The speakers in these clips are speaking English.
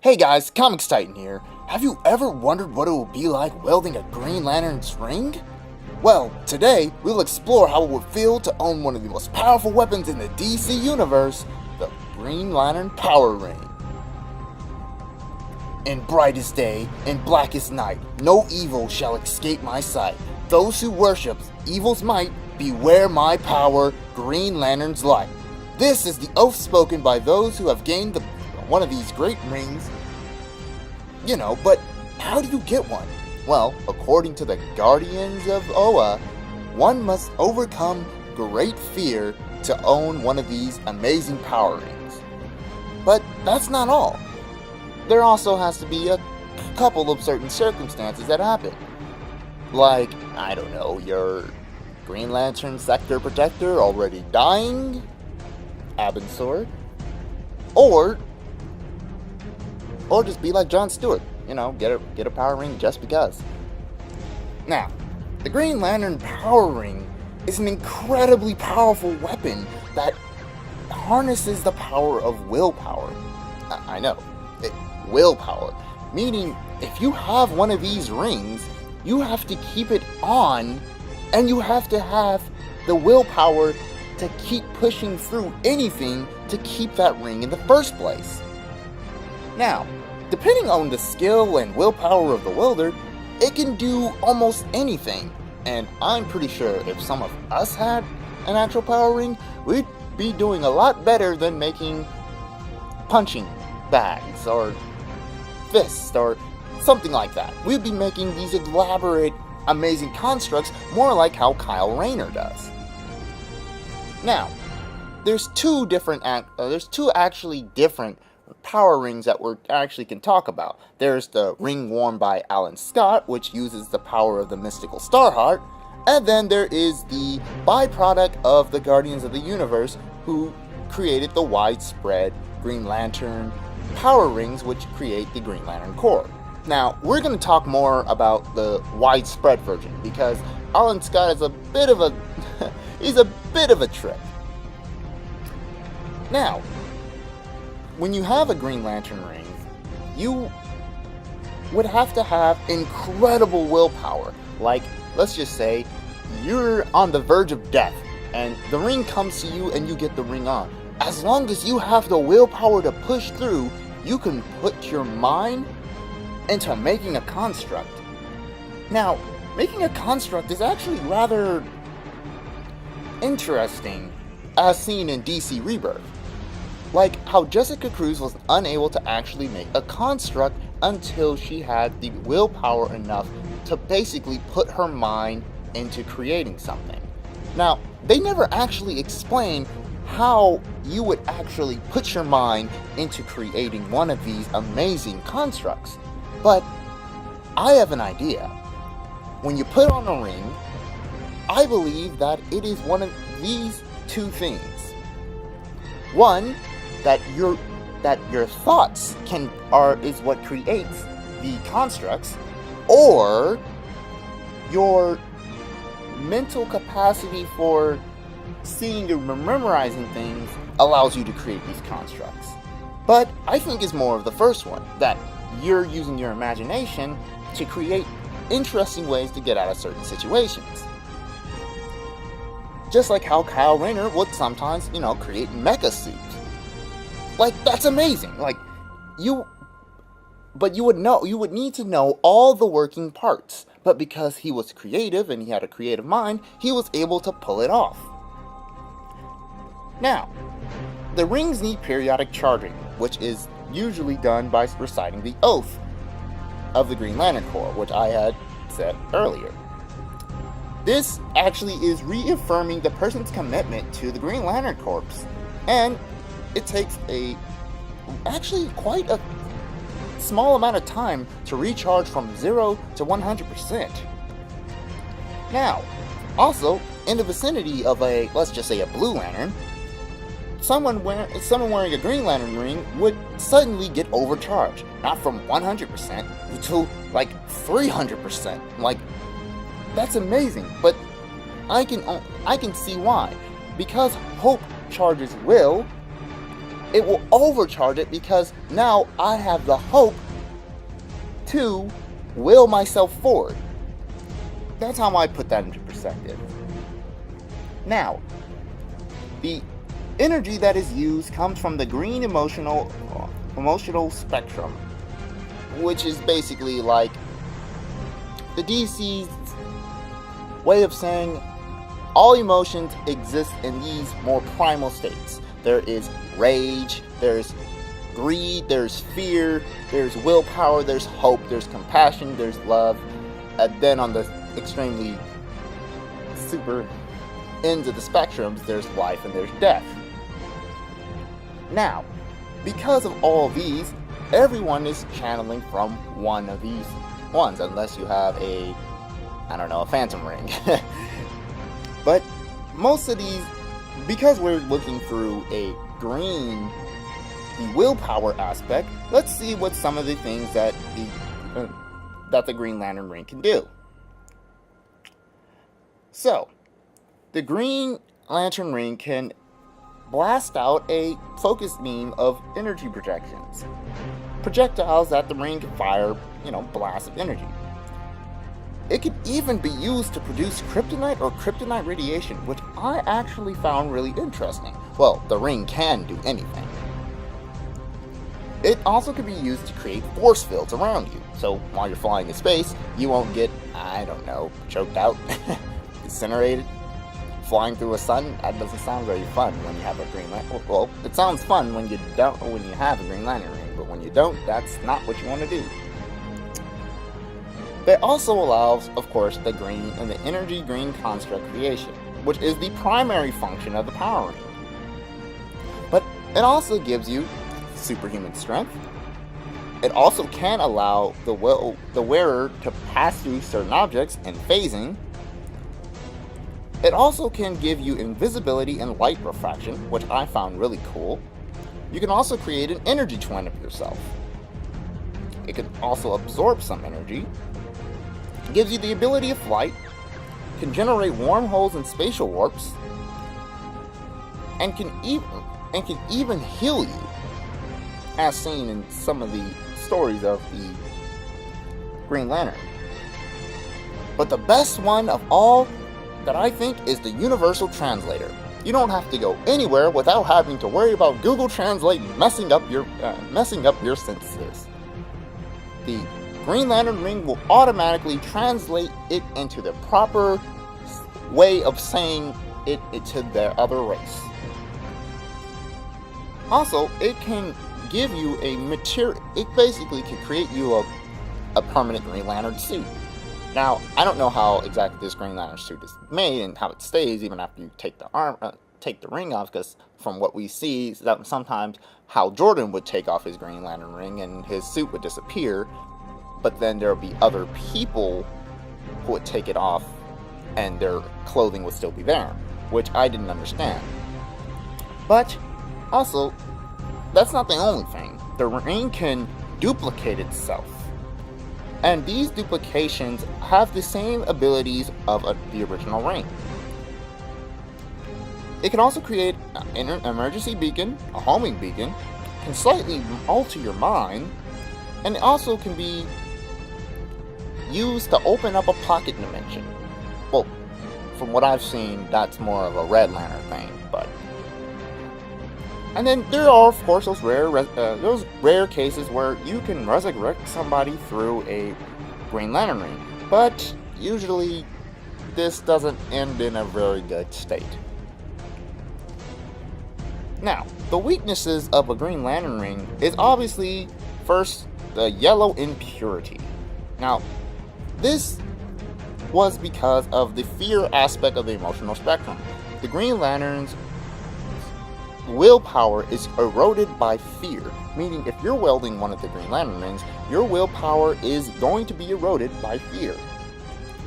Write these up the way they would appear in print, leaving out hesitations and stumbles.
Hey guys, Comics Titan here. Have you ever wondered what it would be like wielding a Green Lantern's ring? Well, today we'll explore how it would feel to own one of the most powerful weapons in the DC universe, the Green Lantern Power Ring. In brightest day, in blackest night, no evil shall escape my sight. Those who worship evil's might, beware my power, Green Lantern's light. This is the oath spoken by those who have gained one of these great rings. But how do you get one? Well, according to the Guardians of Oa, one must overcome great fear to own one of these amazing power rings. But that's not all. There also has to be a couple of certain circumstances that happen. Like, I don't know, your Green Lantern Sector Protector already dying, Abensword, or just be like Jon Stewart, get a power ring just because. Now, the Green Lantern Power Ring is an incredibly powerful weapon that harnesses the power of willpower. I know, willpower. Meaning, if you have one of these rings, you have to keep it on, and you have to have the willpower to keep pushing through anything to keep that ring in the first place. Now, depending on the skill and willpower of the wielder, it can do almost anything. And I'm pretty sure if some of us had an actual power ring, we'd be doing a lot better than making punching bags or fists or something like that. We'd be making these elaborate, amazing constructs more like how Kyle Rayner does. Now, there's two actually different power rings that we actually can talk about. There's the ring worn by Alan Scott, which uses the power of the mystical Starheart, and then there is the byproduct of the Guardians of the Universe, who created the widespread Green Lantern power rings, which create the Green Lantern Corps. Now, we're going to talk more about the widespread version, because Alan Scott is a bit of a he's a bit of a trick. Now, when you have a Green Lantern ring, you would have to have incredible willpower. Like, let's just say you're on the verge of death, and the ring comes to you and you get the ring on. As long as you have the willpower to push through, you can put your mind into making a construct. Now, making a construct is actually rather interesting, as seen in DC Rebirth. Like how Jessica Cruz was unable to actually make a construct until she had the willpower enough to basically put her mind into creating something. Now, they never actually explain how you would actually put your mind into creating one of these amazing constructs. But I have an idea. When you put on a ring, I believe that it is one of these two things. One, that your thoughts is what creates the constructs, or your mental capacity for seeing and memorizing things allows you to create these constructs. But I think it's more of the first one, that you're using your imagination to create interesting ways to get out of certain situations. Just like how Kyle Rayner would sometimes, create mecha suits. Like, that's amazing. But you would need to know all the working parts. But because he was creative and he had a creative mind, he was able to pull it off. Now, the rings need periodic charging, which is usually done by reciting the oath of the Green Lantern Corps, which I had said earlier. This actually is reaffirming the person's commitment to the Green Lantern Corps, and it takes quite a small amount of time to recharge from 0 to 100%. Now, also, in the vicinity of let's just say a Blue Lantern, someone wearing a Green Lantern ring would suddenly get overcharged, not from 100% to 300%. That's amazing, but I can see why. Because Hope charges Will, it will overcharge it because now I have the hope to will myself forward. That's how I put that into perspective. Now, the energy that is used comes from the green emotional spectrum, which is basically like the DC's way of saying all emotions exist in these more primal states. There is rage, there's greed, there's fear, there's willpower, there's hope, there's compassion, there's love, and then on the extremely super ends of the spectrums, there's life and there's death. Now, because of all these, everyone is channeling from one of these ones, unless you have a phantom ring. But most of these, because we're looking through the willpower aspect, let's see what some of the things that the Green Lantern ring can do. So, the Green Lantern ring can blast out a focus beam of energy projectiles that the ring can fire, blasts of energy. It could even be used to produce kryptonite or kryptonite radiation, which I actually found really interesting. Well, the ring can do anything. It also could be used to create force fields around you, so while you're flying in space, you won't get, choked out, incinerated. Flying through a sun, that doesn't sound very fun when you have a Green Lantern. Well, it sounds fun when you have a Green Lantern ring, but when you don't, that's not what you want to do. It also allows, of course, the green and the energy green construct creation, which is the primary function of the power ring. But it also gives you superhuman strength. It also can allow the wearer to pass through certain objects and phasing. It also can give you invisibility and light refraction, which I found really cool. You can also create an energy twin of yourself. It can also absorb some energy. It gives you the ability of flight, can generate wormholes and spatial warps, and can even heal you, as seen in some of the stories of the Green Lantern. But the best one of all that I think is the Universal Translator. You don't have to go anywhere without having to worry about Google Translate messing up your sentences. The Green Lantern ring will automatically translate it into the proper way of saying it to their other race. Also, it can give you it basically can create you a permanent Green Lantern suit. Now, I don't know how exactly this Green Lantern suit is made and how it stays even after you take the ring off, because from what we see, that sometimes Hal Jordan would take off his Green Lantern ring and his suit would disappear, but then there would be other people who would take it off and their clothing would still be there, which I didn't understand. But also, that's not the only thing. The ring can duplicate itself. And these duplications have the same abilities of the original ring. It can also create an emergency beacon, a homing beacon, can slightly alter your mind, and it also can be used to open up a pocket dimension. Well, from what I've seen, that's more of a Red Lantern thing, but... And then there are, of course, those rare cases where you can resurrect somebody through a Green Lantern ring, but usually this doesn't end in a very good state. Now, the weaknesses of a Green Lantern ring is obviously, first, the yellow impurity. Now, this was because of the fear aspect of the emotional spectrum. The Green Lantern's willpower is eroded by fear, meaning if you're wielding one of the Green Lantern rings, your willpower is going to be eroded by fear.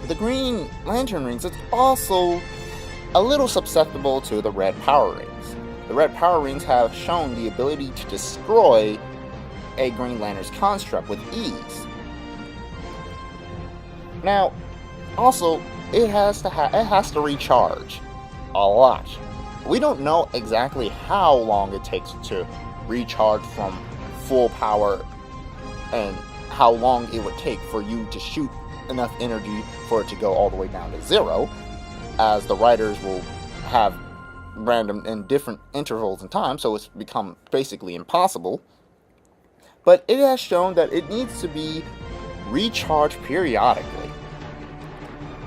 The Green Lantern rings is also a little susceptible to the red power rings. The red power rings have shown the ability to destroy a Green Lantern's construct with ease. Now, also, it has to recharge a lot. We don't know exactly how long it takes to recharge from full power and how long it would take for you to shoot enough energy for it to go all the way down to zero, as the writers will have random and different intervals in time, so it's become basically impossible. But it has shown that it needs to be recharged periodically.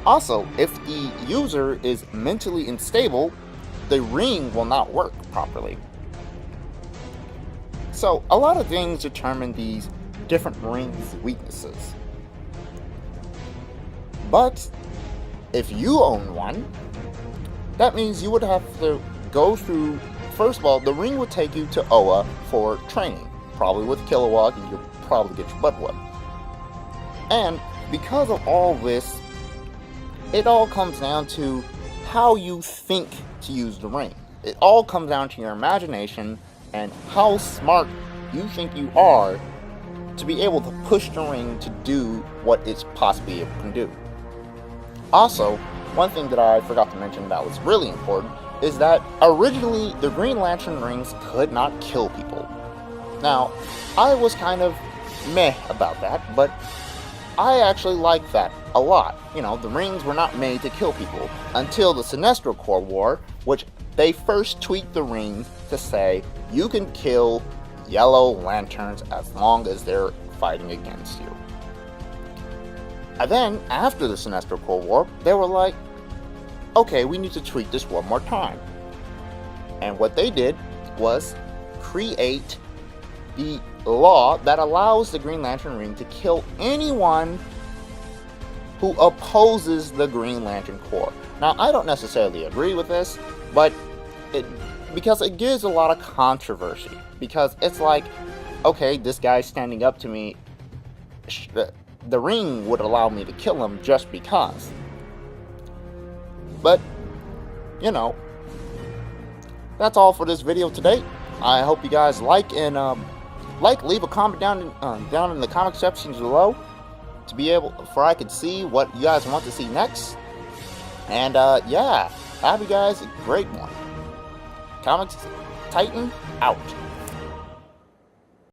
Also, if the user is mentally unstable, the ring will not work properly. So, a lot of things determine these different rings' weaknesses. But if you own one, that means you would have to go through, first of all, the ring would take you to OA for training, probably with Kilowog, and you'll probably get your butt whooped. And because of all this, it all comes down to how you think to use the ring. It all comes down to your imagination and how smart you think you are to be able to push the ring to do what it's possibly able to do. Also, one thing that I forgot to mention that was really important is that originally the Green Lantern rings could not kill people. Now, I was kind of meh about that, but I actually like that a lot. You know, the rings were not made to kill people until the Sinestro Corps War, which they first tweaked the rings to say you can kill Yellow Lanterns as long as they're fighting against you. And then, after the Sinestro Corps War, they were like, okay, we need to tweak this one more time. And what they did was create the law that allows the Green Lantern ring to kill anyone who opposes the Green Lantern Corps. Now, I don't necessarily agree with this, but because it gives a lot of controversy. Because it's like, okay, this guy's standing up to me, the ring would allow me to kill him just because. But, you know, that's all for this video today. I hope you guys like, and leave a comment down in the comment sections below to be able, for I can see what you guys want to see next. And yeah, have you guys a great one. Comics Titan out.